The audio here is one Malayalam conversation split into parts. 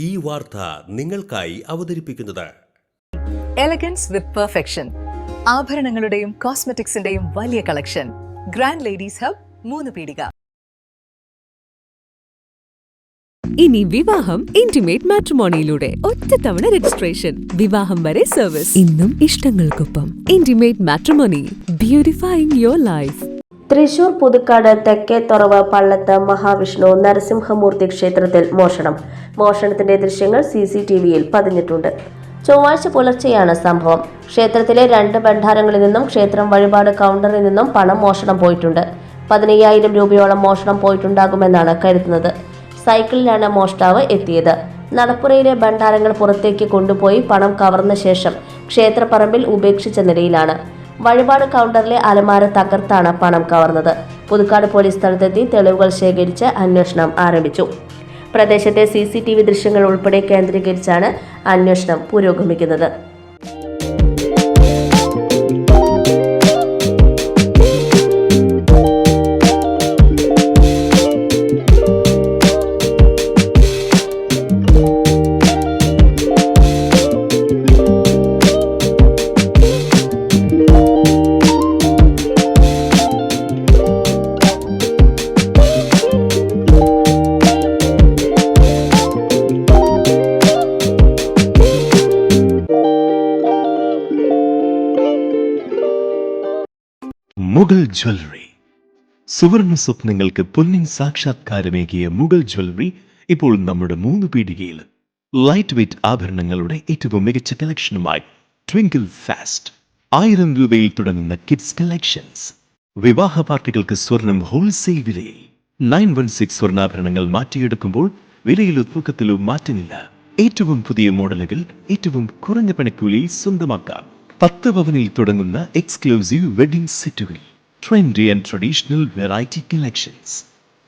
ഈ വാർത്ത നിങ്ങൾക്കായി അവതരിപ്പിക്കുന്നത് എലഗൻസ് വിത്ത് പെർഫെക്ഷൻ, ആഭരണങ്ങളുടെയും കോസ്മെറ്റിക്സിന്റെയും വലിയ കളക്ഷൻ. ഗ്രാൻഡ് ലേഡീസ് ഹബ്, 3 പീടിക. ഇനി വിവാഹം ഇന്റിമേറ്റ് മാട്രിമോണിയിലൂടെ ഒറ്റത്തവണ രജിസ്ട്രേഷൻ, വിവാഹം വരെ സർവീസ്. ഇന്നും ഇഷ്ടങ്ങൾക്കൊപ്പം Intimate Matrimony, beautifying your life. Thrissur Puthukkad Thekkethuravu Pallath Mahavishnu Narasimhamurthy ക്ഷേത്രത്തിൽ മോഷണം. മോഷണത്തിന്റെ ദൃശ്യങ്ങൾ CCTVയിൽ പതിഞ്ഞിട്ടുണ്ട്. ചൊവ്വാഴ്ച പുലർച്ചെയാണ് സംഭവം. ക്ഷേത്രത്തിലെ 2 ഭണ്ഡാരങ്ങളിൽ നിന്നും ക്ഷേത്രം വഴിപാട് കൗണ്ടറിൽ നിന്നും പണം മോഷണം പോയിട്ടുണ്ട്. 15,000 രൂപയോളം മോഷണം പോയിട്ടുണ്ടാകുമെന്നാണ് കരുതുന്നത്. സൈക്കിളിലാണ് മോഷ്ടാവ് എത്തിയത്. നടപ്പുറയിലെ ഭണ്ഡാരങ്ങൾ പുറത്തേക്ക് കൊണ്ടുപോയി പണം കവർന്ന ശേഷം ക്ഷേത്രപ്പറമ്പിൽ ഉപേക്ഷിച്ച നിലയിലാണ്. വഴിപാട് കൗണ്ടറിലെ അലമാര തകർത്താണ് പണം കവർന്നത്. പുതുക്കാട് പോലീസ് സ്ഥലത്തെത്തി തെളിവുകൾ ശേഖരിച്ച് അന്വേഷണം ആരംഭിച്ചു. പ്രദേശത്തെ CCTV ദൃശ്യങ്ങൾ ഉൾപ്പെടെ കേന്ദ്രീകരിച്ചാണ് അന്വേഷണം പുരോഗമിക്കുന്നത്. മുഗൾ ജ്വല്ലറി, സുവർണ സ്വപ്നങ്ങൾക്ക് പൊന്നിൻ സാക്ഷാത്കാരമേകിയ മുഗൾ ജ്വല്ലറി ഇപ്പോൾ നമ്മുടെ 3 പീടികയിൽ. ലൈറ്റ് വെയ്റ്റ് ആഭരണങ്ങളുടെ ഏറ്റവും മികച്ച കളക്ഷനുമായി ട്വിങ്കിൾ ഫാസ്റ്റ്. 1000 രൂപയിൽ തുടങ്ങുന്ന കിഡ്സ് കളക്ഷൻസ്. വിവാഹ പാർട്ടികൾക്ക് സ്വർണം ഹോൾസെയിൽ വിലയിൽ. 916 സ്വർണ്ണാഭരണങ്ങൾ മാറ്റിയെടുക്കുമ്പോൾ വിലയിലോ തൂക്കത്തിലോ മാറ്റമില്ല. ഏറ്റവും പുതിയ മോഡലുകൾ ഏറ്റവും കുറഞ്ഞ പണിക്കൂലിയിൽ സ്വന്തമാക്കാം. 10 പവനിൽ തുടങ്ങുന്ന എക്സ്ക്ലൂസീവ് വെഡിംഗ് സെറ്റുകൾ. Trendy and traditional variety collections.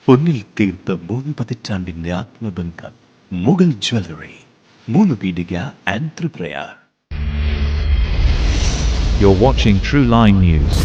പൊന്നിൽ തീർത്ത 3 പതിറ്റാണ്ടിന്റെ ആത്മബന്ധം. Mughal Jewellery, 3 Peedika and Tripura. You're watching True Line News.